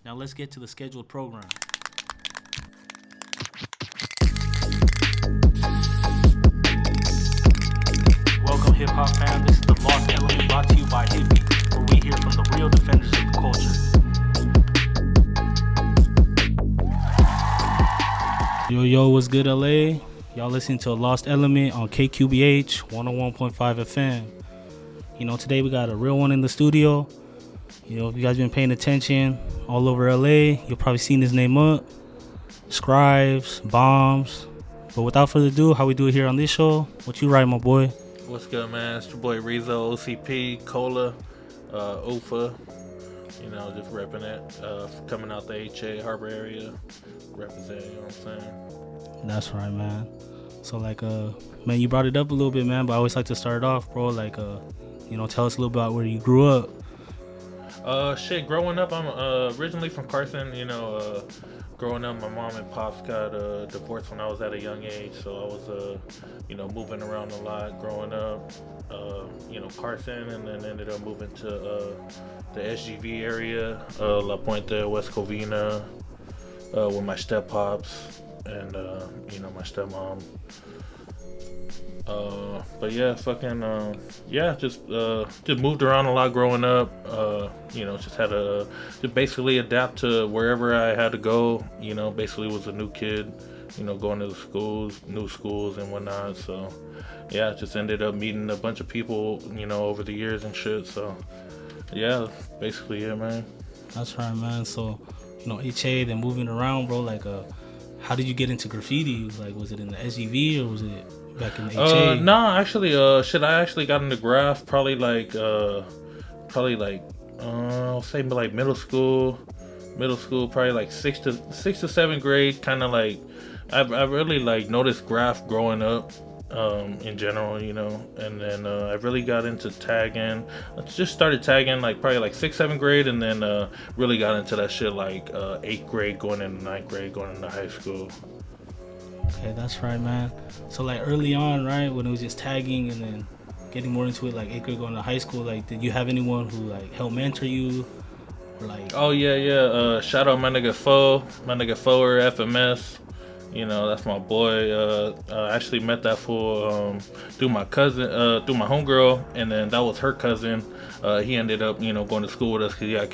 Now let's get to the scheduled program. Welcome hip hop fam, this is the Lost Element brought to you by Hippie, where we hear from the real defenders of the culture. Yo, what's good LA? Y'all listening to Lost Element on KQBH 101.5 FM. You know, today we got a real one in the studio. You know, if you guys been paying attention all over LA, you'll probably seen his name up. Scribes, Bombs. But without further ado, how we do it here on this show? What you write, my boy? What's good, man? It's your boy Resoe, OCP, Cola, UFA. You know, just repping it. Coming out the HA Harbor area, representing. You know what I'm saying? That's right, man. So like, man, you brought it up a little bit, man. But I always like to start off, bro. Like, you know, tell us a little about where you grew up. Growing up, I'm originally from Carson. You know, growing up, my mom and pops got divorced when I was at a young age, so I was, you know, moving around a lot growing up. You know, Carson, and then ended up moving to the SGV area, La Puente, West Covina, with my step pops and you know, my stepmom. But yeah, just moved around a lot growing up. You know, just had to basically adapt to wherever I had to go. You know, basically was a new kid, you know, going to the new schools and whatnot. So yeah, just ended up meeting a bunch of people, you know, over the years and shit. So yeah, basically it, man. That's right, man. So, you know, HA, then moving around, bro, like, how did you get into graffiti? Like, was it in the SGV or was it back in the HA? No, actually, I actually got into graph probably like I'll say like middle school, probably like sixth to seventh grade. Kind of like, I really like noticed graph growing up, in general, you know, and then I really got into tagging. I just started tagging like probably like 6th, 7th grade, and then really got into that shit like 8th grade, going into 9th grade, going into high school. Okay, that's right, man. So like early on, right, when it was just tagging and then getting more into it, like 8th grade, going to high school, like did you have anyone who like helped mentor you? Or like, oh yeah, shout out my nigga Foe or FMS. You know, that's my boy. I actually met that fool through my cousin, through my homegirl, and then that was her cousin. He ended up, you know, going to school with us because he got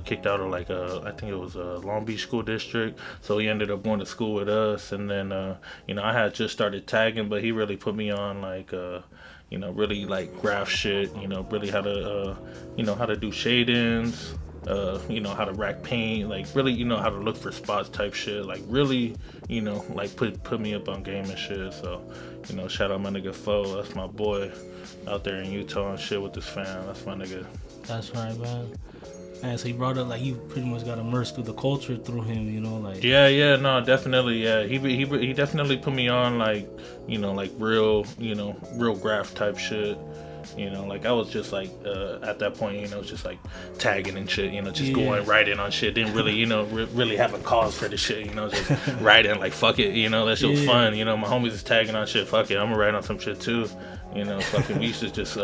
kicked out of like I think it was Long Beach School District. So he ended up going to school with us, and then you know, I had just started tagging, but he really put me on like you know, really like graph shit. You know, really how to you know, how to do shadings. You know, how to rack paint, like really, you know, how to look for spots type shit, like really, you know, like put me up on game and shit. So, you know, shout out my nigga Foe, that's my boy out there in Utah and shit with this fam. That's my nigga. That's right, man. And so he brought up like you pretty much got immersed through the culture through him, you know, like. Yeah, no, definitely, yeah. He definitely put me on like, you know, like real graph type shit. You know, like I was just like at that point, you know, just like tagging and shit, you know, just going writing on shit. Didn't really, you know, really have a cause for the shit, you know, just writing like fuck it, you know, that shit was fun. You know, my homies is tagging on shit, fuck it, I'm gonna write on some shit too. You know, fucking we used to just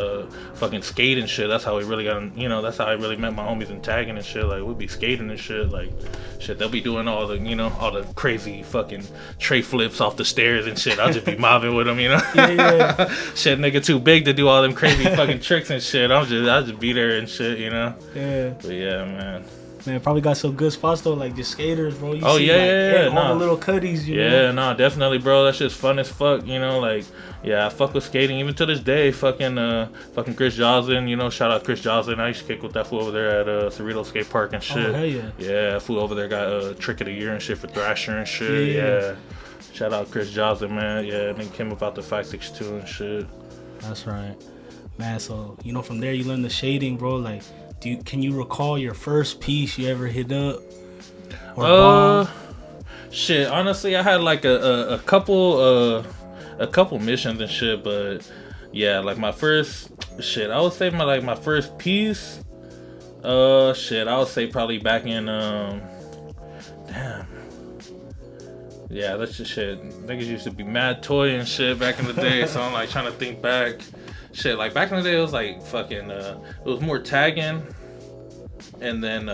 fucking skate and shit. That's how we really got, you know, that's how I really met my homies in tagging and shit. Like we'd be skating and shit, like shit. They'll be doing all the, you know, all the crazy fucking tray flips off the stairs and shit. I'll just be mobbing with them, you know. Shit, nigga too big to do all them crazy fucking tricks and shit. I'll just be there and shit, you know. Yeah. But yeah, man. Man, probably got some good spots though, like just skaters, bro. You oh see, yeah, all the little cutties, you know. Yeah, no, definitely, bro. That shit's fun as fuck, you know. Like, yeah, I fuck with skating even to this day. Fucking Chris Joslin, you know. Shout out Chris Joslin. I used to kick with that fool over there at Cerrito Skate Park and shit. Oh hell yeah. Yeah, that fool over there got Trick of the Year and shit for Thrasher and shit. Yeah. Shout out Chris Joslin, man. Yeah, then came about the 562 and shit. That's right, man. So you know, from there you learn the shading, bro. Like. Can you recall your first piece you ever hit up? Or shit. Honestly, I had like a couple missions and shit, but yeah, like my first shit. I would say my first piece. Shit. I would say probably back in damn. Yeah, that's just shit. Niggas used to be mad toy and shit back in the day, so I'm like trying to think back. Shit, like back in the day, it was like fucking. It was more tagging, and then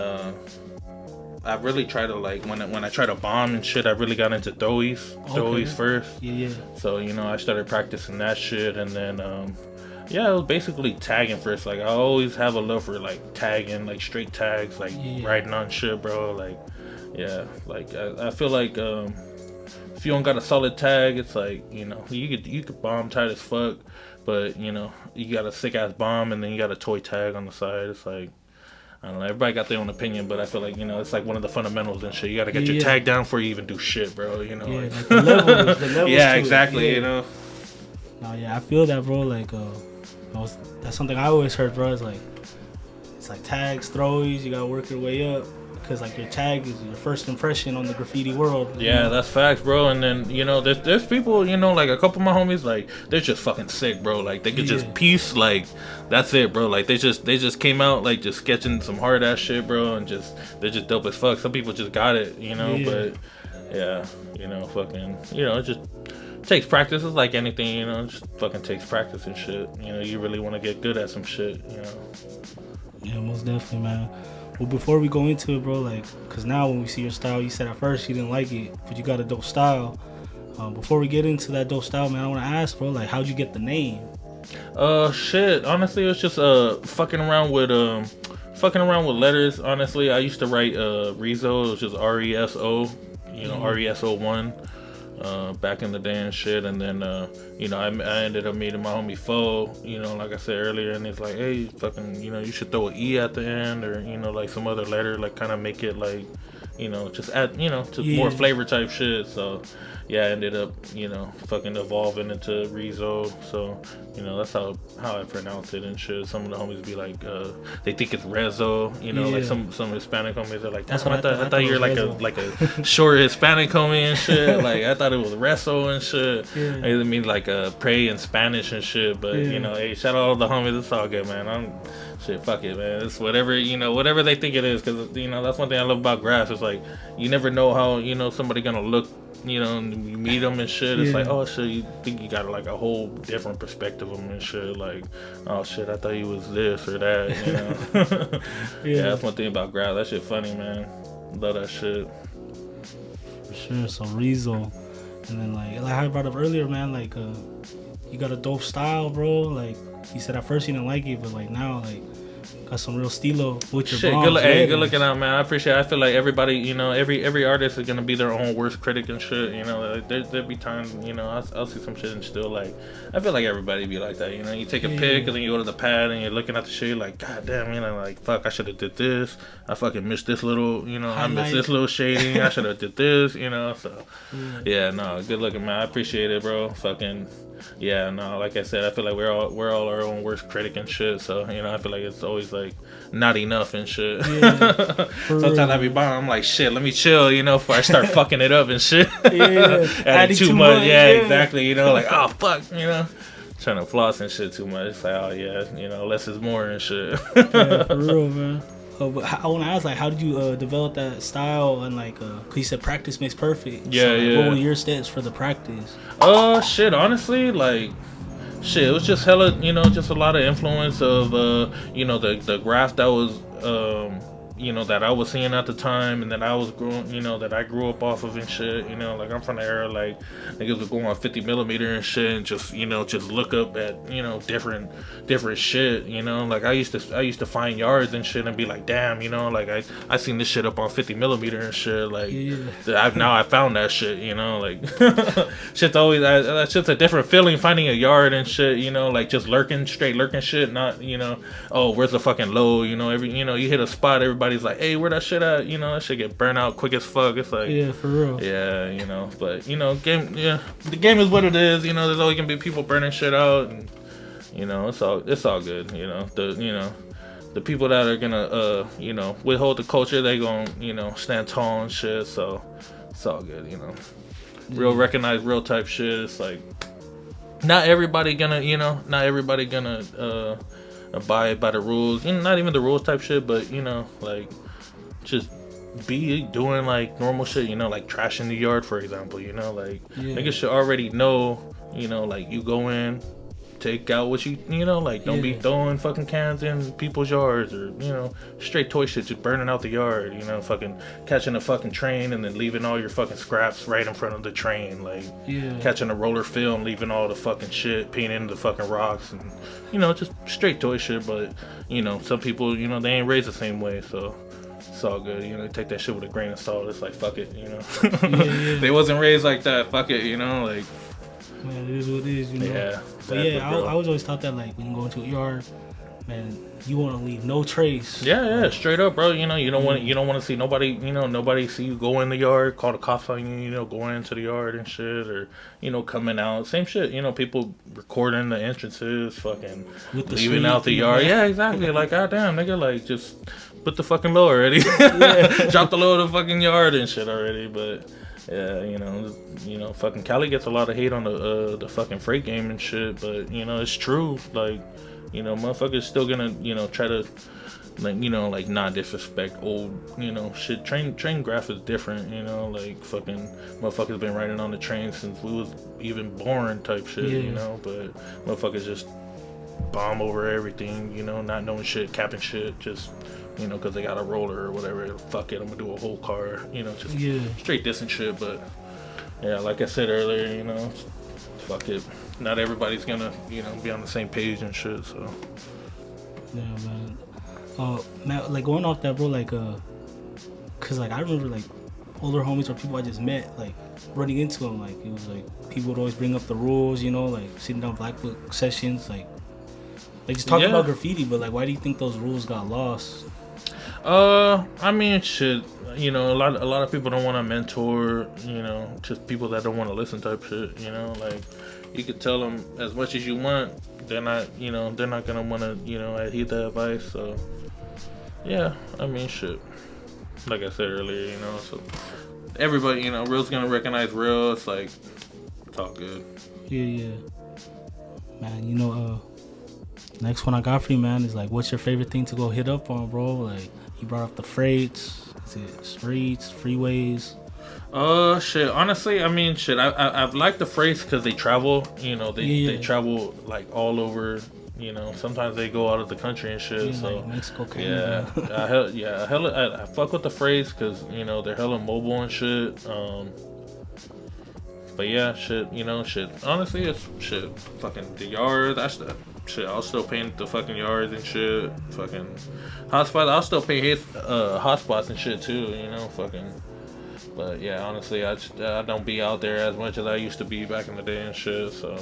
I really try to like when I try to bomb and shit, I really got into throwies first. Yeah. So I started practicing that shit, and then yeah, it was basically tagging first. Like I always have a love for like tagging, like straight tags, like riding on shit, bro. Like like I feel like if you don't got a solid tag, it's like you could bomb tight as fuck, but you got a sick ass bomb and then you got a toy tag on the side. It's like, I don't know. Everybody got their own opinion, but I feel like it's like one of the fundamentals and shit. You gotta get your tag down before you even do shit, bro. Yeah, like the levels. Yeah, exactly. No, yeah, I feel that, bro. Like, that's something I always heard, bro. It's like tags, throwies. You gotta work your way up because like your tag is your first impression on the graffiti world. Yeah, that's facts, bro. And then there's people, like a couple of my homies, like they're just fucking sick, bro. Like they could just piece, like that's it, bro. Like they just came out like just sketching some hard ass shit, bro, and they're just dope as fuck. Some people just got it, but yeah, fucking, it just takes practice. It's like anything, it just fucking takes practice and shit. You really want to get good at some shit, Yeah, most definitely, man. Well, before we go into it, bro, like, because now when we see your style, you said at first you didn't like it, but you got a dope style. Before we get into that dope style, man, I want to ask, bro, like, how'd you get the name? Shit. Honestly, it was just fucking around with letters. Honestly, I used to write Resoe. It was just Reso, Reso1. Back in the day and shit, and then I ended up meeting my homie Fo, like I said earlier, and he's like, hey, fucking, you should throw an E at the end, or like some other letter, like kind of make it like, just add, to more flavor type shit. So yeah, I ended up, fucking evolving into Reso. So, that's how I pronounce it and shit. Some of the homies be like, they think it's Rezo, like some Hispanic homies are like, that's what I thought you're like a short Hispanic homie and shit. Like, I thought it was Rezo and shit. Yeah. It means like pray in Spanish and shit. But, hey, shout out all the homies. It's all good, man. Shit, fuck it, man. It's whatever, whatever they think it is. Because, that's one thing I love about graphs. It's like, you never know how, somebody gonna look, and you meet them and shit. It's like, oh shit, you think you got like a whole different perspective of them and shit. Like, oh shit, I thought you was this or that. Yeah, that's one thing about graph. That shit funny, man. Love that shit. For sure. So Reso, and then like I brought up earlier, man. Like, you got a dope style, bro. Like you said at first you didn't like it, but like now, like, got some real stilo with your shit. Good looking out, man. I appreciate it. I feel like everybody, every artist is gonna be their own worst critic and shit. Like, there'll be times, I'll see some shit and still like, I feel like everybody be like that. You take a pic and then you go to the pad and you're looking at the shit, like, god damn, like, fuck, I should have did this. I fucking missed this little, I missed this little shading. I should have did this, So yeah, no, good looking, man. I appreciate it, bro. Fucking. Yeah, no, like I said, I feel like we're all our own worst critic and shit. So I feel like it's always like not enough and shit. Yeah, sometimes I be buying, I'm like, shit, let me chill, before I start fucking it up and shit. Yeah, adding too much. Yeah, exactly. Like, oh fuck, trying to floss and shit too much. It's like, oh yeah, less is more and shit. Yeah, for real, man. But I want to ask, like, how did you develop that style? And like, cause you said practice makes perfect. Yeah, so, like, yeah. What were your steps for the practice? Shit. Honestly, like, shit. It was just hella, just a lot of influence of, the graph that was, that I was seeing at the time, and that I was growing, that I grew up off of and shit. Like I'm from the era like niggas was going on 50 millimeter and shit, and just just look up at different shit. Like I used to find yards and shit and be like, damn, like I seen this shit up on 50 millimeter and shit. Like I found that shit. Like shit's always that's just a different feeling finding a yard and shit. Like just straight lurking shit. Not oh, where's the fucking low? Every you hit a spot, everybody's like, hey, where that shit at? That shit get burnt out quick as fuck. It's like, yeah, for real. Yeah, but game, the game is what it is. There's always gonna be people burning shit out, and it's all good. The people that are gonna withhold the culture, they gonna stand tall and shit. So it's all good. Real recognize real type shit. It's like not everybody gonna abide by the rules, not even the rules type shit, but like just be doing like normal shit, like trashing the yard, for example, like niggas should already know, like you go in, take out what like don't be throwing fucking cans in people's yards or straight toy shit, just burning out the yard. Fucking catching a fucking train and then leaving all your fucking scraps right in front of the train, like catching a roller film, leaving all the fucking shit, painting the fucking rocks, and just straight toy shit. But some people they ain't raised the same way, so it's all good. Take that shit with a grain of salt. It's like fuck it, they wasn't raised like that. Fuck it, like. Man, it is what it is, Yeah. But I was always taught that, like, when you go into a yard, man, you want to leave no trace. Yeah, straight up, bro. You don't want to see nobody. Nobody see you go in the yard, call the cops on you. Going into the yard and shit, or coming out. Same shit. People recording the entrances, fucking leaving out the yard. Yeah, exactly. Like, goddamn, nigga, like just put the fucking load already. Drop the load of the fucking yard and shit already, but. Yeah, fucking Cali gets a lot of hate on the fucking freight game and shit, but it's true. Like, motherfuckers still gonna try to like not disrespect old shit. Train graph is different. Like fucking motherfuckers been riding on the train since we was even born type shit. But motherfuckers just bomb over everything. Not knowing shit, capping shit, just. Because they got a roller or whatever. Fuck it, I'm gonna do a whole car. Just straight dissing shit. But yeah, like I said earlier, fuck it. Not everybody's gonna, be on the same page and shit. So yeah, man. Man, like going off that, bro. Like, cause like I remember like older homies or people I just met, like running into them. Like it was like people would always bring up the rules, like sitting down black book sessions, like just talking about graffiti. But like, why do you think those rules got lost? I mean, shit. A lot of people don't want to mentor. Just people that don't want to listen type shit. Like you could tell them as much as you want, they're not. They're not gonna want to. Adhere the advice. So yeah, I mean, shit. Like I said earlier, so everybody, real's gonna recognize real. It's like it's all good. Yeah, man. Next one I got for you, man, is like, what's your favorite thing to go hit up on, bro? Like, you brought up the freights. Is it streets, freeways? Shit. Honestly, I mean, shit. I've liked the freights because they travel. They travel like all over. Sometimes they go out of the country and shit. So like Mexico, Canada. I fuck with the freights because they're hella mobile and shit. But yeah, shit. Shit. Honestly, it's shit. Fucking the yard. Shit, I'll still paint the fucking yards and shit. Fucking hotspots, I'll still paint hotspots and shit too. Fucking. But yeah, honestly, I don't be out there as much as I used to be back in the day and shit. So,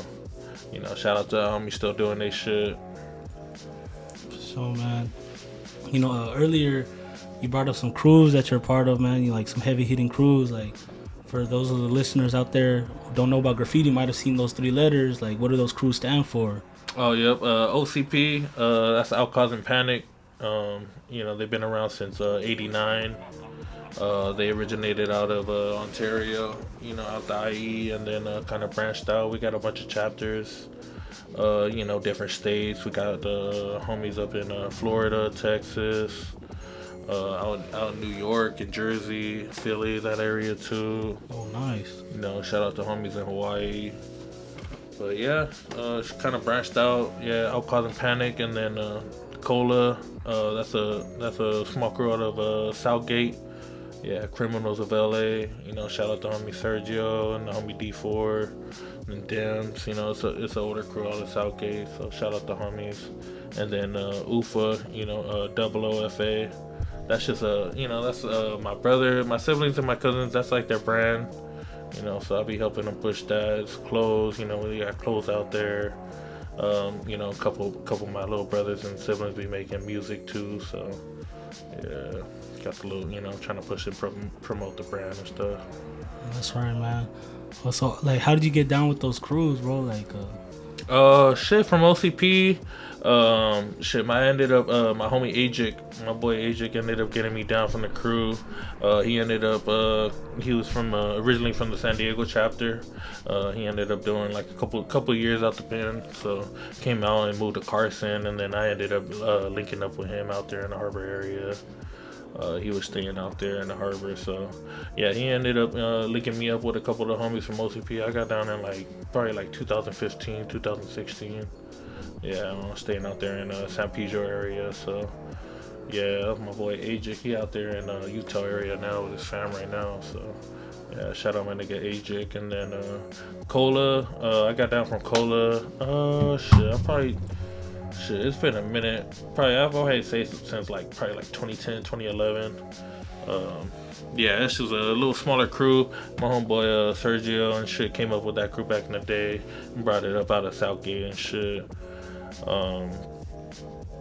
shout out to the homies still doing they shit. So man, earlier you brought up some crews that you're part of, man. You like some heavy hitting crews. Like for those of the listeners out there who don't know about graffiti, might have seen those 3 letters. Like, what do those crews stand for? Oh, yep. OCP, that's Out Causing Panic. They've been around since 89. They originated out of Ontario, out the IE, and then kind of branched out. We got a bunch of chapters, different states. We got the homies up in Florida, Texas, out in New York and Jersey, Philly, that area too. Oh, nice. Shout out to homies in Hawaii. But yeah, it's kind of branched out. Yeah, Out Causing Panic, and then Cola. That's a small crew out of Southgate. Yeah, Criminals of LA. Shout out to homie Sergio and the homie D4 and Dims. It's an older crew out of Southgate. So shout out to homies. And then UFA. Double OFA. That's just that's my brother, my siblings, and my cousins. That's like their brand. So I'll be helping them push that. It's clothes, we got clothes out there. A couple of my little brothers and siblings be making music too. So yeah, got the little, trying to push it, promote the brand and stuff. That's right, man. So like, how did you get down with those crews, bro? Like, shit from OCP. Shit, my homie Ajik, my boy Ajik ended up getting me down from the crew. He ended up, he was from, originally from the San Diego chapter. He ended up doing like a couple years out the pen. So came out and moved to Carson, and then I ended up, linking up with him out there in the harbor area. He was staying out there in the harbor, so yeah, he ended up linking me up with a couple of the homies from OCP. I got down in like probably like 2015, 2016. Yeah, I'm staying out there in San Pedro area. So yeah, that's my boy AJ. He out there in Utah area now with his fam right now. So yeah, shout out my nigga AJ. And then Cola, I got down from Cola. Shit, I probably shit. It's been a minute. Probably I've always say since like probably like 2010, 2011. Um, yeah, this was a little smaller crew. My homeboy Sergio and shit came up with that crew back in the day. Brought it up out of Southgate and shit. Um,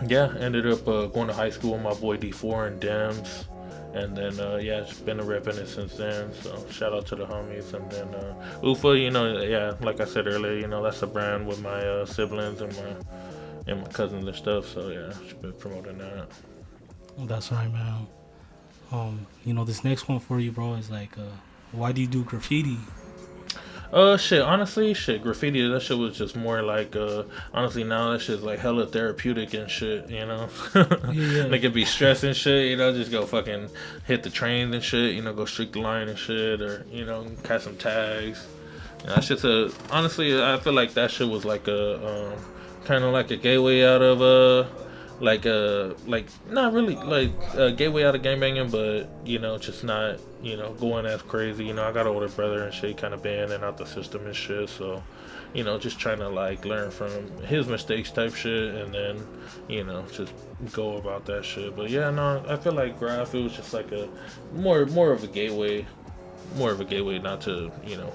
yeah, ended up going to high school with my boy D4 and Dems. And then, yeah, it's been a repping it since then. So, shout out to the homies. And then, UFA, you know, yeah, like I said earlier, you know, that's a brand with my siblings and my cousins and stuff. So, yeah, just been promoting that. That's right, man. You know, this next one for you, bro, is like, why do you do graffiti? Shit, honestly, shit, graffiti, that shit was just more like, honestly, now that shit's like hella therapeutic and shit, you know? Yeah. They could be stressed and shit, you know, just go fucking hit the trains and shit, you know, go streak the line and shit, or, you know, catch some tags. You know, that shit's honestly, I feel like that shit was like kind of like a gateway out of, like not really like a gateway out of gangbanging, but you know, just not, you know, going as crazy. You know, I got an older brother and shit, kind of been and out the system and shit, so you know, just trying to like learn from his mistakes type shit, and then you know, just go about that shit. But yeah, no, I feel like graph, it was just like a more of a gateway. More of a gateway, not to, you know,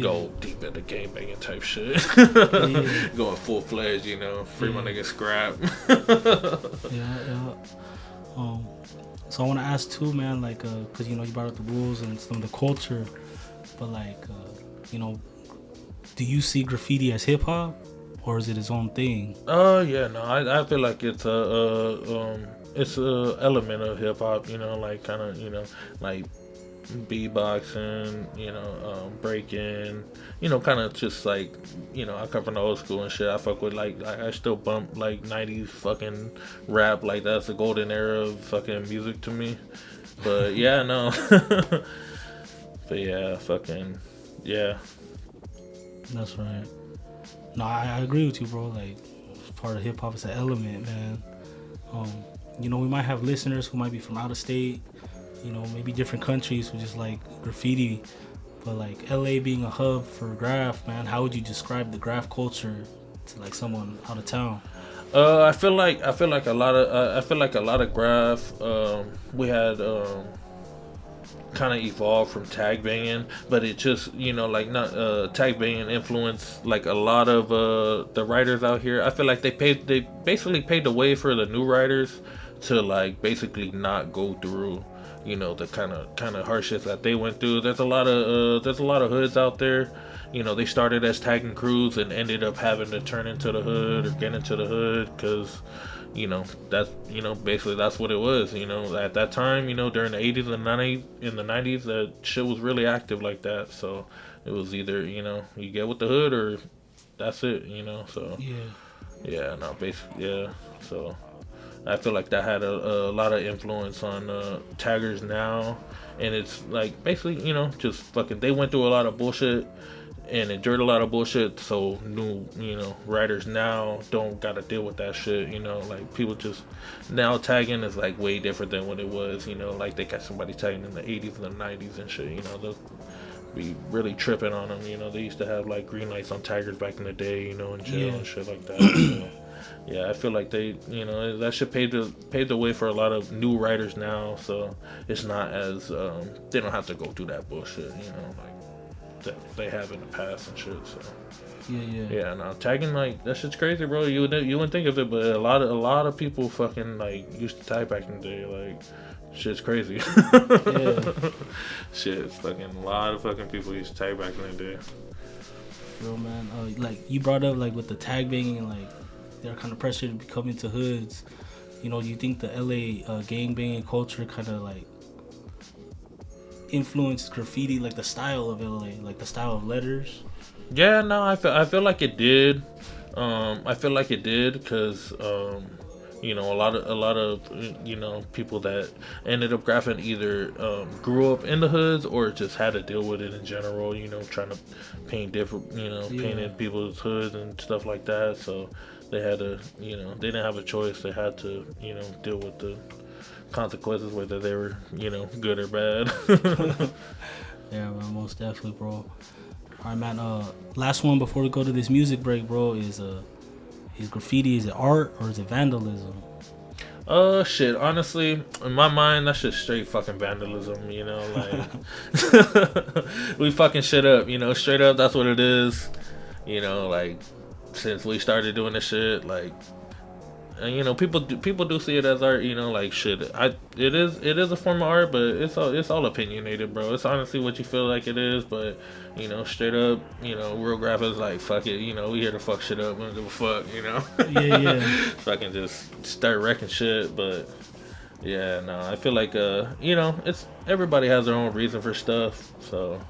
go deep into gangbanging type shit. Going full fledged, you know, free my nigga Scrap. Yeah. So I want to ask too, man, like, cause you know you brought up the rules and some of the culture, but like, you know, do you see graffiti as hip hop, or is it its own thing? Yeah, no, I feel like it's a element of hip hop, you know, like kind of, you know, like beatboxing, you know, breaking, you know, kind of just like, you know, I come from the old school and shit. I fuck with like I still bump like 90s fucking rap, like that's the golden era of fucking music to me. But yeah, no. But yeah, fucking yeah. That's right. No, I agree with you, bro. Like, part of hip hop is an element, man. You know, we might have listeners who might be from out of state, you know, maybe different countries who just like graffiti, but like LA being a hub for graph, man, how would you describe the graph culture to like someone out of town? I feel like a lot of graph. We had kind of evolved from tag banging, but it just, you know, like not tag banging influenced like a lot of the writers out here. I feel like they basically paved the way for the new writers to like basically not go through, you know, the kind of hardships that they went through. There's a lot of hoods out there. You know, they started as tagging crews and ended up having to turn into the hood or get into the hood because, you know, that's, you know, basically that's what it was. You know, at that time, you know, during the 80s and 90s, that shit was really active like that. So it was either, you know, you get with the hood or that's it, you know. So yeah, no, basically, yeah. So I feel like that had a lot of influence on taggers now, and it's like basically, you know, just fucking they went through a lot of bullshit and endured a lot of bullshit, so new, you know, writers now don't gotta deal with that shit, you know, like people just now tagging is like way different than what it was, you know, like they got somebody tagging in the 80s and the 90s and shit, you know, they'll be really tripping on them, you know, they used to have like green lights on taggers back in the day, you know, in jail and shit like that, you know? Yeah, I feel like they, you know, that should pave the way for a lot of new writers now, so it's not as they don't have to go through that bullshit, you know, like that they have in the past and shit. So yeah, no, tagging, like that shit's crazy, bro. You wouldn't think of it, but a lot of people fucking like used to tag back in the day, like shit's crazy. Shit's fucking a lot of fucking people used to tag back in the day. Bro, man, like you brought up like with the tag banging and like they're kind of pressured to come into hoods. You know, do you think the LA gang banging culture kind of like influenced graffiti, like the style of LA, like the style of letters? Yeah, no, I feel like it did. I feel like it did because, a lot of people that ended up graphing either grew up in the hoods or just had to deal with it in general. Trying to paint different, painting people's hoods and stuff like that. So they had to, they didn't have a choice. They had to, deal with the consequences, whether they were, good or bad. Yeah, man, most definitely, bro. All right, man. Last one before we go to this music break, bro, is graffiti. Is it art or is it vandalism? Shit. Honestly, in my mind, that's just straight fucking vandalism. Like we fucking shit up. Straight up. That's what it is. Like since we started doing this shit, like. And, people do see it as art, like shit. It is a form of art, but it's all opinionated, bro. It's honestly what you feel like it is, but straight up, real graphics like fuck it, we here to fuck shit up, we don't give a fuck, Yeah. Fucking just start wrecking shit, but yeah, no, I feel like it's everybody has their own reason for stuff, so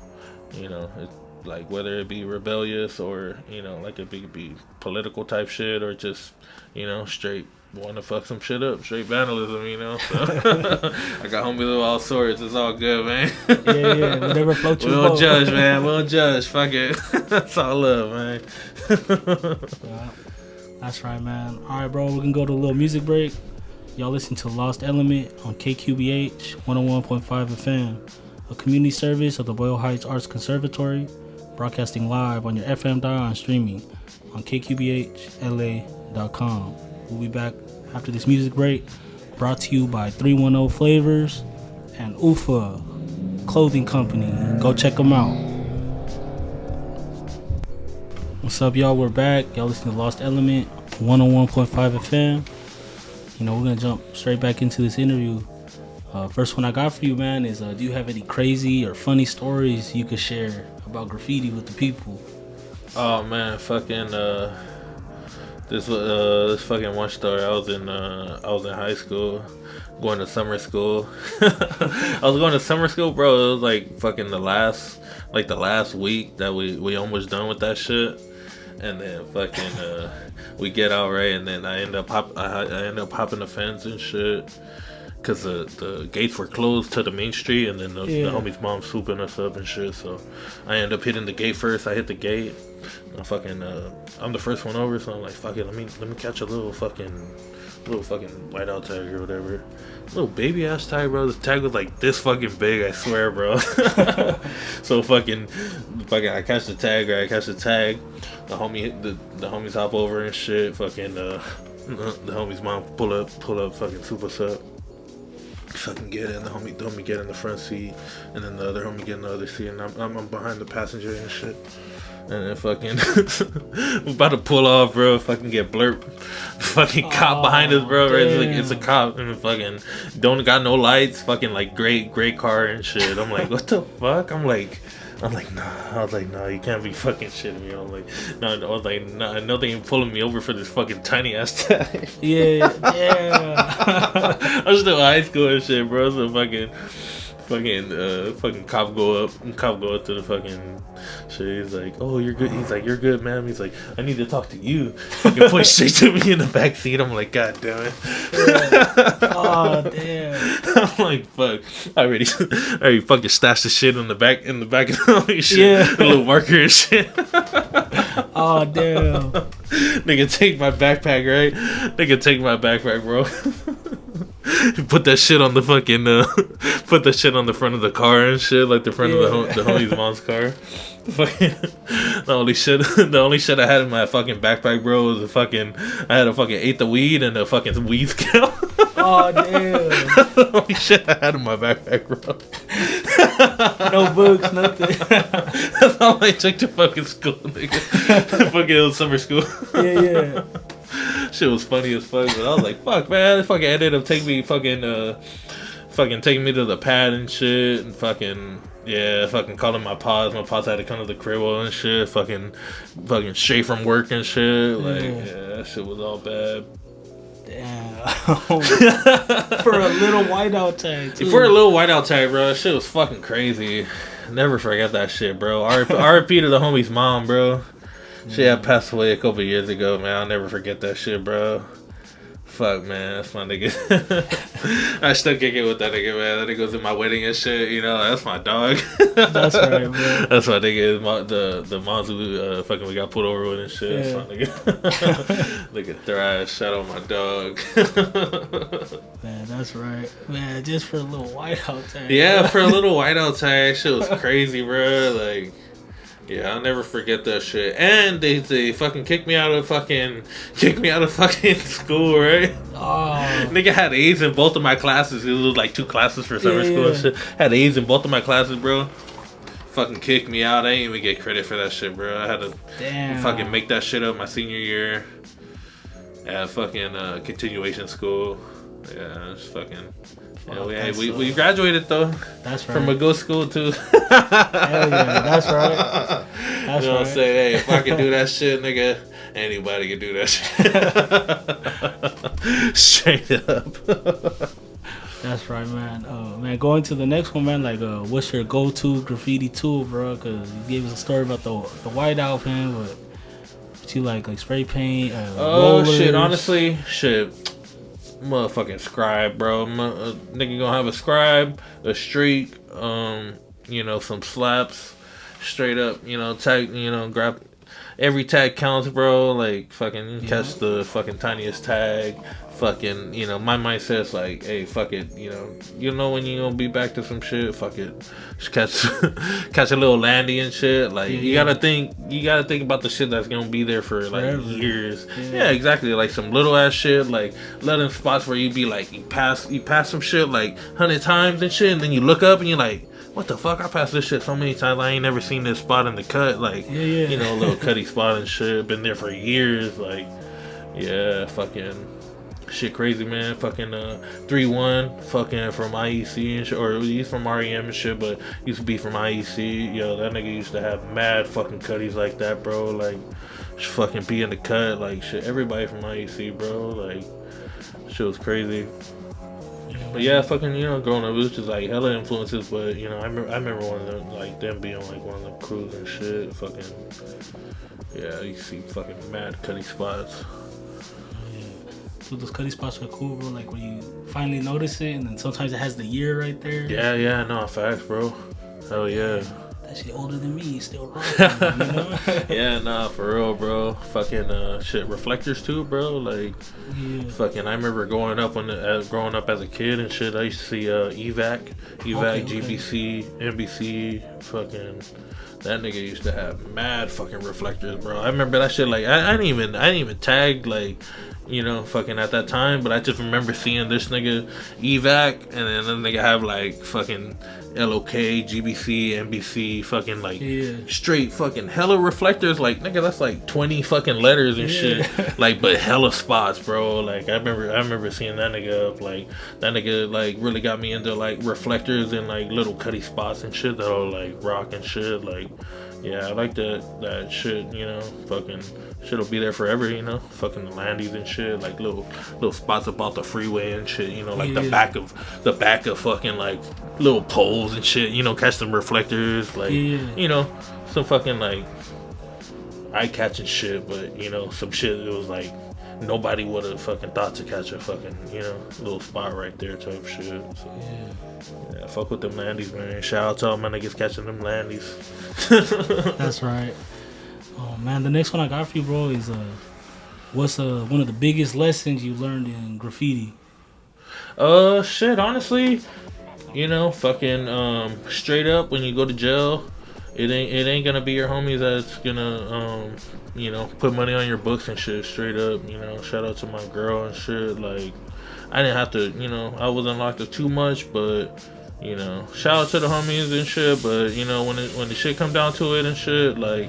it's like whether it be rebellious or like it be political type shit or just straight want to fuck some shit up, straight vandalism, so I got homies of all sorts. It's all good, man. Yeah, whatever floats your boat. We don't judge, man. We don't judge. Fuck it. That's all love, man. Yeah, that's right, man. All right, bro, we can go to a little music break. Y'all listen to Lost Element on KQBH 101.5 FM, a community service of the Boyle Heights Arts Conservatory, broadcasting live on your FM dial and streaming on KQBHLA.com. We'll be back after this music break, brought to you by 310 Flavors and UFA Clothing Company. Go check them out. What's up, y'all? We're back. Y'all listen to Lost Element 101.5 FM. We're gonna jump straight back into this interview. First one I got for you, man, is do you have any crazy or funny stories you could share about graffiti with the people? Oh man, fucking this fucking one story. I was in high school, going to summer school. I was going to summer school, bro. It was like fucking the last week that we almost done with that shit. And then fucking we get out, right, and then I end up hopping the fence and shit. Cause the gates were closed to the main street, and then the homie's mom swooping us up and shit. So I end up hitting the gate first. I hit the gate. I'm the first one over, so I'm like, fuck it. Let me catch a little fucking whiteout tag or whatever. Little baby ass tag, bro. The tag was like this fucking big, I swear, bro. So fucking I catch the tag, right? I catch the tag. The homies hop over and shit. Fucking the homie's mom pull up, fucking swoop us up. Fucking get in, the homie get in the front seat, and then the other homie get in the other seat, and I'm behind the passenger and shit. And then fucking we're about to pull off, bro. Fucking get blurped. Fucking cop behind us, bro. Right? It's a cop, and fucking don't got no lights. Fucking like gray car and shit. I'm like, what the fuck? I'm like, nah. I was like, nah, you can't be fucking shitting me. I'm like, no. I was like, nah, no, they ain't pulling me over for this fucking tiny ass tag. Yeah. I'm still in high school and shit, bro. So fucking cop go up to the fucking shit. He's like, oh, you're good. He's like, you're good, ma'am. He's like, I need to talk to you. Fucking point straight to me in the back seat. I'm like, god damn it. Yeah. Oh damn. I'm like, fuck. I already fucking stashed the shit in the back of the shit. Yeah. The little marker and shit. Oh damn. Nigga take my backpack, right? Nigga take my backpack, bro. Put that shit on the fucking put that shit on the front of the car and shit, like the front of the homie's mom's car. Fucking the only shit I had in my fucking backpack, bro, was I had a fucking ate the weed and a fucking weed scale. Oh damn. The only shit I had in my backpack, bro. No books, nothing. That's all I took to fucking school, nigga. Fucking summer school. Yeah. Shit was funny as fuck, but I was like, fuck, man. They fucking ended up taking me taking me to the pad and shit, and fucking calling my pops. My pops had to come to the crib and shit. Fucking straight from work and shit. Like, that shit was all bad. Damn. For a little whiteout tag, too. For a little whiteout tag, bro. That shit was fucking crazy. Never forget that shit, bro. R.I.P. to the homie's mom, bro. She had passed away a couple years ago, man. I'll never forget that shit, bro. Fuck, man, that's my nigga. I still kick it with that nigga, man. That nigga was in my wedding and shit. You know, that's my dog. That's right, bro. That's my nigga. The Monzu fucking we got pulled over with and shit. Yeah. That's my nigga. Nigga thrash. Shout out my dog. Man, that's right. Man, just for a little whiteout tag. Yeah, for a little whiteout tag, shit was crazy, bro. Like, yeah, I'll never forget that shit. And they fucking kicked me out of fucking school, right? Oh. Nigga had A's in both of my classes. It was like 2 classes for summer school and shit. Had A's in both of my classes, bro. Fucking kicked me out. I didn't even get credit for that shit, bro. I had to fucking make that shit up my senior year at fucking continuation school. Yeah, it's fucking. Yeah, we graduated though. That's right. From a good school too. Hell yeah, that's right. That's you know what I'm right. saying? Hey, if I can do that shit, nigga, anybody can do that shit. Straight up. That's right, man. Man, going to the next one, man. Like, what's your go-to graffiti tool, bro? Because you gave us a story about the whiteout, man. But you like spray paint, rollers. Shit. Honestly, shit. Motherfucking scribe, bro. Nigga gonna have a scribe, a streak, you know, some slaps, straight up, you know, tag, you know, grab every tag counts, bro. Like fucking catch the fucking tiniest tag. Fucking, you know, my mindset's like, hey, fuck it, you know when you gonna be back to some shit, fuck it, just catch a little landy and shit. Like you gotta think about the shit that's gonna be there for like forever. Years. Yeah, exactly. Like some little ass shit, like letting spots where you be like you pass some shit like 100 times and shit, and then you look up and you're like, what the fuck? I passed this shit so many times. I ain't never seen this spot in the cut. Like, you know, a little cutty spot and shit. Been there for years. Like, yeah, fucking. Shit crazy, man. Fucking 3-1 fucking from IEC and shit, or he's from REM and shit, but used to be from IEC. Yo, that nigga used to have mad fucking cutties like that, bro. Like, just fucking be in the cut, like shit. Everybody from IEC, bro. Like, shit was crazy. But yeah, fucking, you know, growing up, it was just like hella influences. But you know, I remember one of them, like them being like one of them crews and shit. Fucking, yeah, you see fucking mad cutty spots. So those cutty spots are cool, bro. Like when you finally notice it, and then sometimes it has the year right there. Yeah, no, facts, bro. Hell yeah. That shit older than me, still rocking, you know? Yeah, nah, for real, bro. Fucking shit, reflectors too, bro. Like, fucking, I remember growing up as a kid and shit. I used to see EVAC, GBC, NBC, fucking. That nigga used to have mad fucking reflectors, bro. I remember that shit. Like, I didn't even tag like. You know, fucking at that time, but I just remember seeing this nigga EVAC, and then the nigga have like fucking LOK, GBC, NBC, fucking like straight fucking hella reflectors. Like nigga, that's like 20 fucking letters and shit. Like, but hella spots, bro. Like I remember seeing that nigga up. Like that nigga like really got me into like reflectors and like little cutty spots and shit that'll like rock and shit. Like, yeah, I like that shit. You know, fucking. Shit'll be there forever, you know. Fucking landies and shit, like little spots about the freeway and shit, you know, like the back of fucking like little poles and shit, you know, catch some reflectors, like you know, some fucking like eye catching shit, but you know, some shit that was like nobody would have fucking thought to catch a fucking, you know, little spot right there type shit. So, yeah, fuck with them landies, man. Shout out to all my niggas catching them landies. That's right. Oh man, the next one I got for you, bro, is what's one of the biggest lessons you learned in graffiti? Shit, honestly, you know, fucking straight up when you go to jail, it ain't gonna be your homies that's gonna you know, put money on your books and shit. Straight up, you know, shout out to my girl and shit. Like, I didn't have to, you know, I wasn't locked up too much, but you know, shout out to the homies and shit. But you know, when the shit come down to it and shit, like.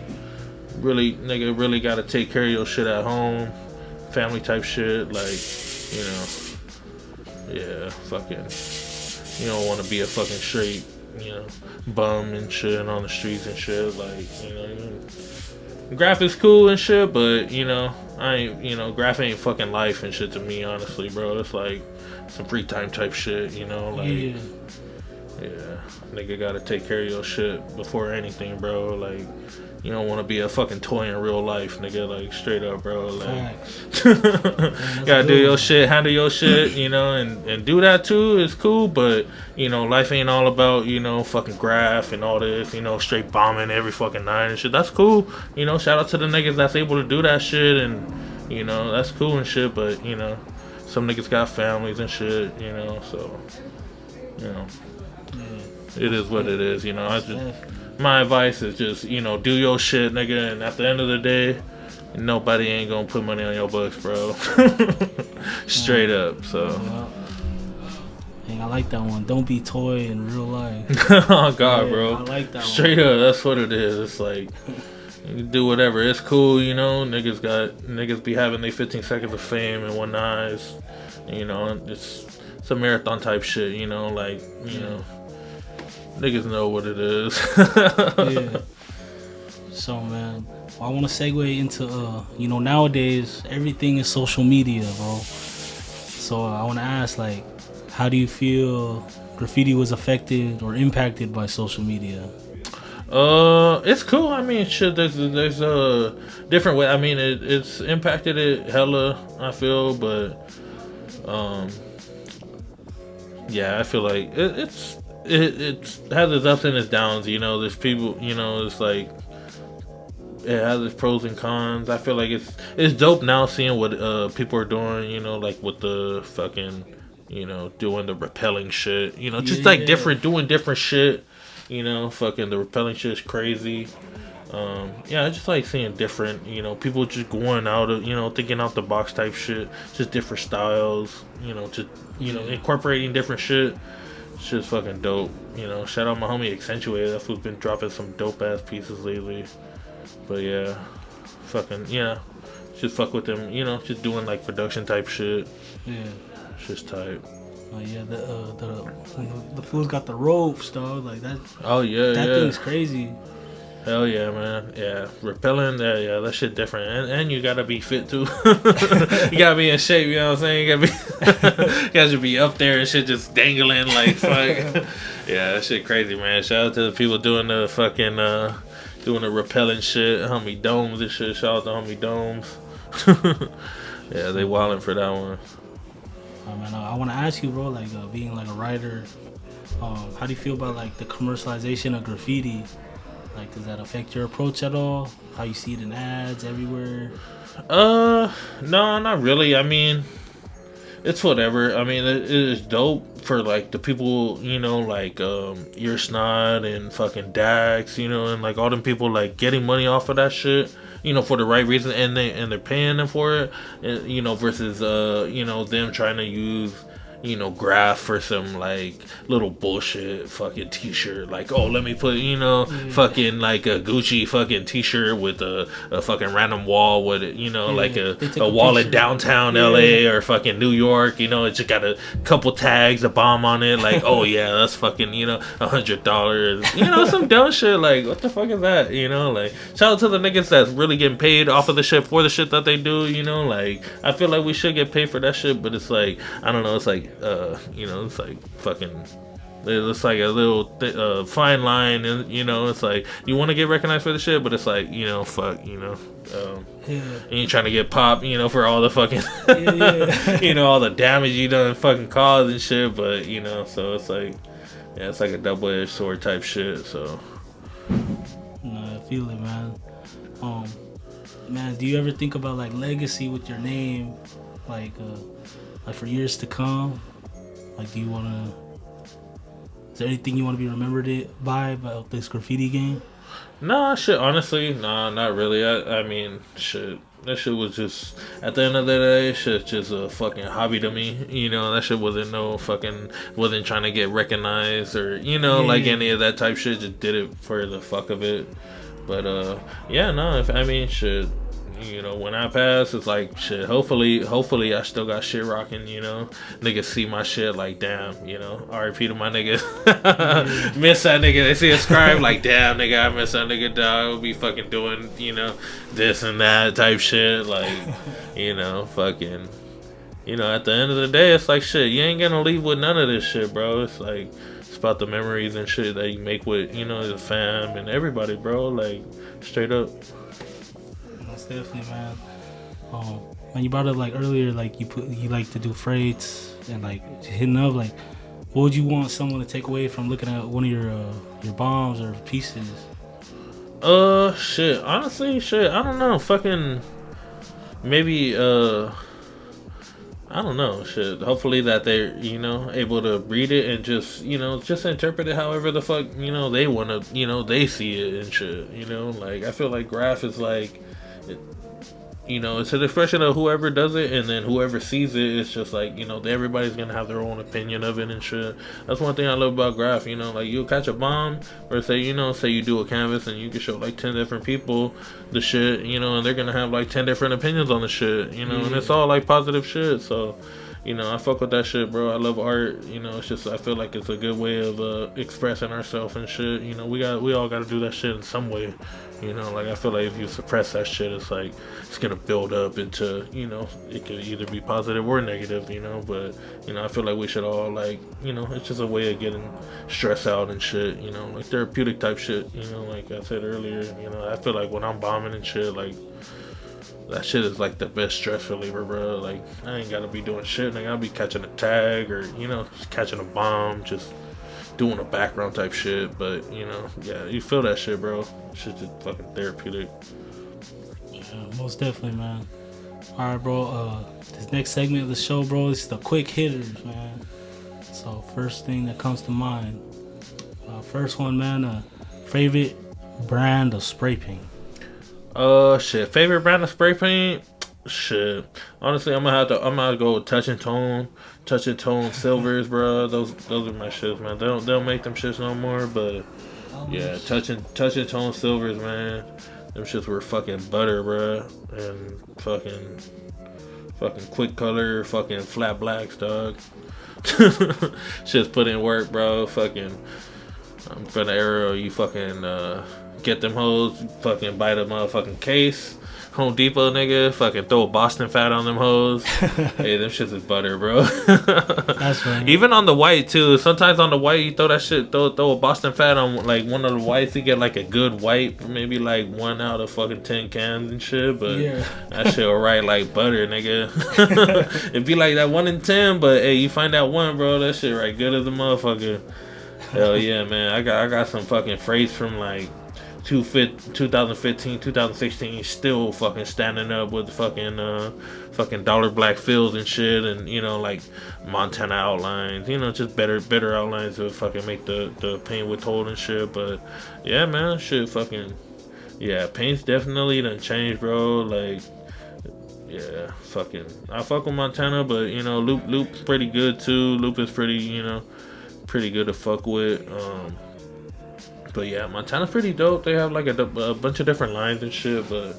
Really, nigga, really gotta take care of your shit at home, family type shit, like, you know, yeah, fucking, you don't want to be a fucking straight, you know, bum and shit on the streets and shit, like, you know, graph is cool and shit, but, you know, graph ain't fucking life and shit to me, honestly, bro. It's like some free time type shit, you know, like, Yeah, nigga gotta take care of your shit before anything, bro. Like, you don't want to be a fucking toy in real life, nigga. Like, straight up, bro. Like, gotta do your shit, handle your shit, you know, and do that too. It's cool, but, you know, life ain't all about, you know, fucking graph and all this, you know, straight bombing every fucking night and shit. That's cool. You know, shout out to the niggas that's able to do that shit, and, you know, that's cool and shit, but, you know, some niggas got families and shit, you know, so, you know. It is what it is, you know. My advice is just, you know, do your shit, nigga, and at the end of the day, nobody ain't gonna put money on your books, bro. Straight up, so. Dang, I like that one. Don't be toy in real life. Oh, God, bro. I like that Straight one. up, that's what it is. It's like, you can do whatever. It's cool, you know. Niggas be having their 15 seconds of fame in one eyes. You know, it's a marathon type shit, you know, like, you know. Niggas know what it is. Yeah. So, man, I want to segue into, you know, nowadays, everything is social media, bro. So, I want to ask, like, how do you feel graffiti was affected or impacted by social media? It's cool. I mean, shit, there's a different way. I mean, it's impacted it hella, I feel, but, yeah, I feel like it has its ups and its downs, you know. There's people, you know, it's like it has its pros and cons. I feel like it's dope now seeing what people are doing, you know, like with the fucking, you know, doing the repelling shit, you know, just like doing different shit, you know, fucking the repelling shit is crazy. Yeah, I just like seeing different, you know, people just going out of, you know, thinking out the box type shit, just different styles, you know, just, you know, incorporating different shit. It's just fucking dope, you know. Shout out my homie Accentuated. That's who's been dropping some dope ass pieces lately. But yeah, fucking yeah, just fuck with them, you know. Just doing like production type shit. Yeah, it's just tight. Oh yeah, the fool's got the ropes, dog. Like that. Oh yeah, that yeah. thing's crazy. Hell yeah, man. Yeah, repelling. Yeah, that shit different. And you gotta be fit too. You gotta be in shape. You know what I'm saying? You gotta be up there and shit, just dangling like fuck. Yeah, that shit crazy, man. Shout out to the people doing the fucking doing the repelling shit. Homie Domes and shit. Shout out to Homie Domes. Yeah, they wildin' for that one. Man, I want to ask you, bro. Like being like a writer, how do you feel about like the commercialization of graffiti? Like, does that affect your approach at all? How you see it in ads everywhere? No, not really. I mean, it's whatever. I mean, it is dope for like the people, you know, like Earsnot and fucking Dax, you know, and like all them people like getting money off of that shit, you know, for the right reason, and they're paying them for it, and, you know, versus you know, them trying to use, you know, graph for some like little bullshit fucking t-shirt, like, oh, let me put, you know, fucking like a Gucci fucking t-shirt with a fucking random wall with it, you know, like a wall in downtown LA or fucking New York, you know, it just got a couple tags, a bomb on it, like, oh yeah, that's fucking, you know, $100, you know, some dumb shit. Like, what the fuck is that, you know? Like, shout out to the niggas that's really getting paid off of the shit for the shit that they do, you know. Like, I feel like we should get paid for that shit, but it's like, I don't know, it's like you know, it's like fucking, it's like a little fine line, and, you know, it's like you want to get recognized for the shit, but it's like, you know, fuck, you know, and you're trying to get pop, you know, for all the fucking you know, all the damage you done fucking caused and shit, but, you know, so it's like, yeah, it's like a double-edged sword type shit. So I feel it, man. Man, do you ever think about like legacy with your name, like for years to come? Like, do you want to? Is there anything you want to be remembered by about this graffiti game? Nah, shit. Honestly, nah, not really. I mean, shit. That shit was just, at the end of the day, shit just a fucking hobby to me. You know, that shit wasn't wasn't trying to get recognized or, you know, like any of that type shit. Just did it for the fuck of it. But yeah, no. I mean, shit. You know, when I pass, it's like, shit, hopefully I still got shit rocking, you know. Niggas see my shit like, damn, you know, RIP to my nigga. Miss that nigga. They see a scribe like, damn, nigga, I miss that nigga, dog. We'll be fucking doing, you know, this and that type shit. Like, you know, fucking, you know, at the end of the day, it's like, shit, you ain't gonna leave with none of this shit, bro. It's like, about the memories and shit that you make with, you know, the fam and everybody, bro. Like, straight up. Most definitely, man. When you brought up like earlier, like you like to do freights and like hitting up, like what would you want someone to take away from looking at one of your bombs or pieces? Shit. Honestly, shit. I don't know. Fucking maybe. I don't know. Shit. Hopefully that they're, you know, able to read it and just, you know, just interpret it however the fuck, you know, they wanna, you know, they see it and shit. You know, like I feel like graph is like. You know, it's an expression of whoever does it, and then whoever sees it, it's just like, you know, everybody's gonna have their own opinion of it and shit. That's one thing I love about graph. You know, like you'll catch a bomb, or say, you know, say you do a canvas and you can show like 10 different people the shit, you know, and they're gonna have like 10 different opinions on the shit, you know, and it's all like positive shit. So, you know, I fuck with that shit, bro. I love art. You know, it's just I feel like it's a good way of expressing ourselves and shit. You know, we all got to do that shit in some way. You know, like I feel like if you suppress that shit, it's like it's gonna build up into, you know, it could either be positive or negative. You know, but you know, I feel like we should all like, you know, it's just a way of getting stress out and shit. You know, like therapeutic type shit. You know, like I said earlier. You know, I feel like when I'm bombing and shit, like. That shit is like the best stress reliever, bro. Like, I ain't gotta be doing shit. I gotta be catching a tag or, you know, just catching a bomb, just doing a background type shit. But, you know, yeah, you feel that shit, bro. Shit's just fucking therapeutic. Yeah, most definitely, man. Alright, bro. This next segment of the show, bro, is the quick hitters, man. So, first thing that comes to mind. First one, man, favorite brand of spray paint. Shit. Favorite brand of spray paint? Shit. Honestly, I'm gonna go with Touch and Tone. Touch and Tone silvers, bro. Those are my shits, man. They don't make them shits no more, but yeah, Touch and Tone silvers, man. Them shits were fucking butter, bro, and fucking quick color, fucking flat blacks, dog. Shit's put in work, bro. Fucking, I'm from the era you fucking get them hoes, fucking buy the motherfucking case. Home Depot, nigga, fucking throw a Boston fat on them hoes. Hey, them shits is butter, bro. That's right. Even on the white too. Sometimes on the white, you throw that shit, throw a Boston fat on like one of the whites. You get like a good white, maybe like 1 out of fucking 10 cans and shit. But yeah. That shit will write like butter, nigga. It'd be like that 1 in 10, but hey, you find that one, bro. That shit right good as a motherfucker. Hell yeah, man. I got some fucking phrase from like 2015, 2016, still fucking standing up with fucking dollar black fills and shit, and you know, like Montana outlines, you know, just better outlines to fucking make the paint withhold and shit. But yeah, man, shit, fucking yeah, paint's definitely done changed, bro. Like yeah, fucking I fuck with Montana, but you know, Loop's pretty good too. Loop is pretty, you know, pretty good to fuck with. But yeah, Montana's pretty dope. They have like a bunch of different lines and shit. But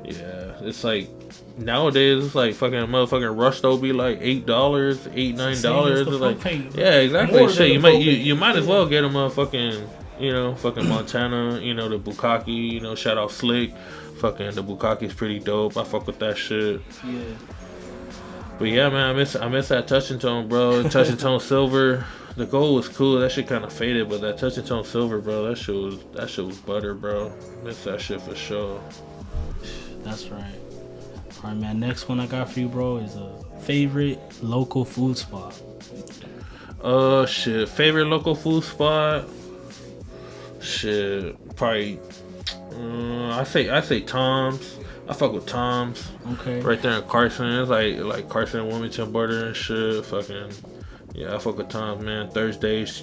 yeah, it's like nowadays it's like fucking motherfucking Rush though be like $8, $9. It's like yeah, exactly. Shit, you might as well get a motherfucking, you know, fucking Montana. You know, the Bukkake. You know, shout out Slick. Fucking the Bukkake's pretty dope. I fuck with that shit. Yeah. But yeah, man, I miss that Touch and Tone, bro. Touch and Tone silver. The gold was cool. That shit kind of faded, but that Touch and Tone silver, bro, that shit was butter, bro. Miss that shit for sure. That's right. All right, man. Next one I got for you, bro, is a favorite local food spot. Shit. Favorite local food spot? Shit. Probably. I say Tom's. I fuck with Tom's. Okay. Right there in Carson. It's like Carson and Wilmington border and shit. Fucking. Yeah, I fuck with Tom's, man. Thursdays,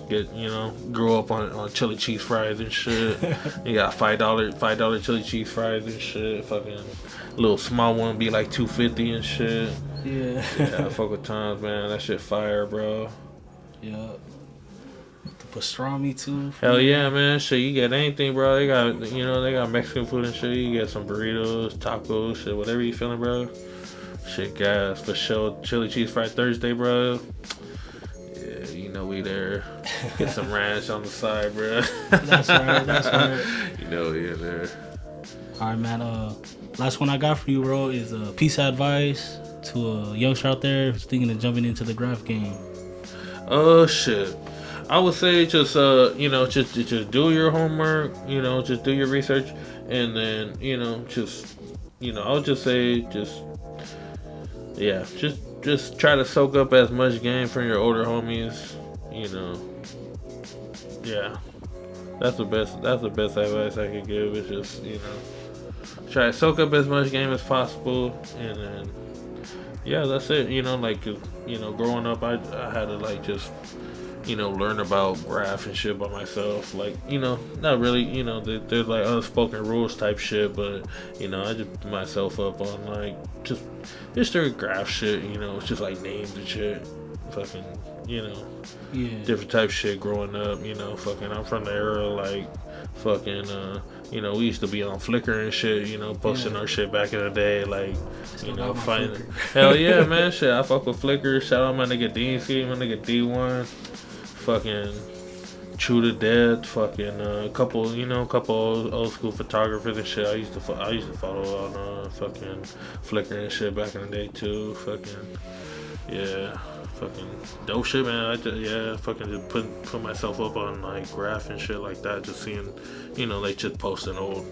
grew up on chili cheese fries and shit. You got $5 chili cheese fries and shit. Fucking little small one be like $2.50 and shit. Yeah. Yeah, I fuck with Tom's, man. That shit fire, bro. Yeah. The pastrami too. Hell yeah, man. Shit, you get anything, bro. They got Mexican food and shit. You get some burritos, tacos, shit, whatever you feeling, bro. Shit, gas for sure. Chili cheese fried Thursday, bro. You know we there. Get some ranch on the side, bro. That's right. You know we in there. All right, man. Last one I got for you, bro, is a piece of advice to a youngster out there who's thinking of jumping into the graph game. Oh shit. I would say just just do your homework, just do your research, and then I would just say just try to soak up as much game from your older homies, you know. Yeah, that's the best advice I could give. Is just try to soak up as much game as possible, and then yeah, that's it. Growing up, I had to like just learn about graph and shit by myself. Like, not really, there's like unspoken rules type shit, but, I just put myself up on like just their graph shit, it's just like names and shit. Fucking, Yeah. different type shit growing up, fucking, I'm from the era like fucking, we used to be on Flickr and shit, posting our shit back in the day, like, finding. Hell yeah, man, shit, I fuck with Flickr. Shout out my nigga DNC, my nigga D1. Fucking True to Death, fucking couple old school photographers and shit. I used to follow on fucking Flickr and shit back in the day too. Fucking yeah, fucking dope shit, man. Fucking just put myself up on like graph and shit like that. Just seeing, like just posting old,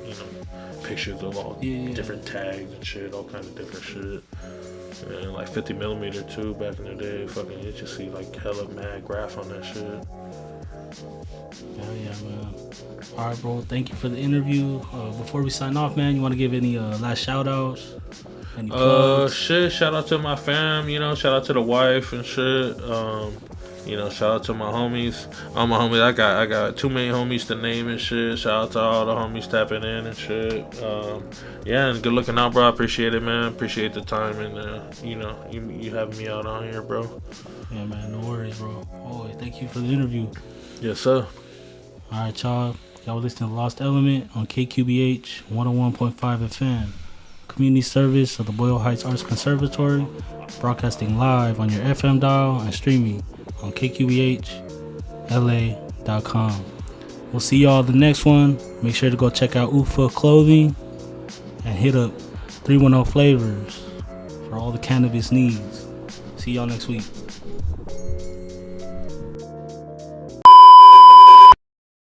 pictures of all different tags and shit, all kinds of different shit. And like 50 millimeter too back in the day. Fucking you just see like hella mad graph on that shit. Hell yeah, man. All right, bro. Thank you for the interview. Before we sign off, man, you want to give any last shout outs? Any plugs? Shit. Shout out to my fam. Shout out to the wife and shit. Shout out to my homies. All my homies. I got too many homies to name and shit. Shout out to all the homies tapping in and shit. And good looking out, bro. I appreciate it, man. Appreciate the time and you having me out on here, bro. Yeah, man. No worries, bro. Oh, thank you for the interview. Yes, sir. All right, y'all. Y'all were listening to Lost Element on KQBH 101.5 FM. Community service of the Boyle Heights Arts Conservatory, broadcasting live on your FM dial and streaming on KQBHLA.com. We'll see y'all the next one. Make sure to go check out UFA Clothing and hit up 310 Flavors for all the cannabis needs. See y'all next week.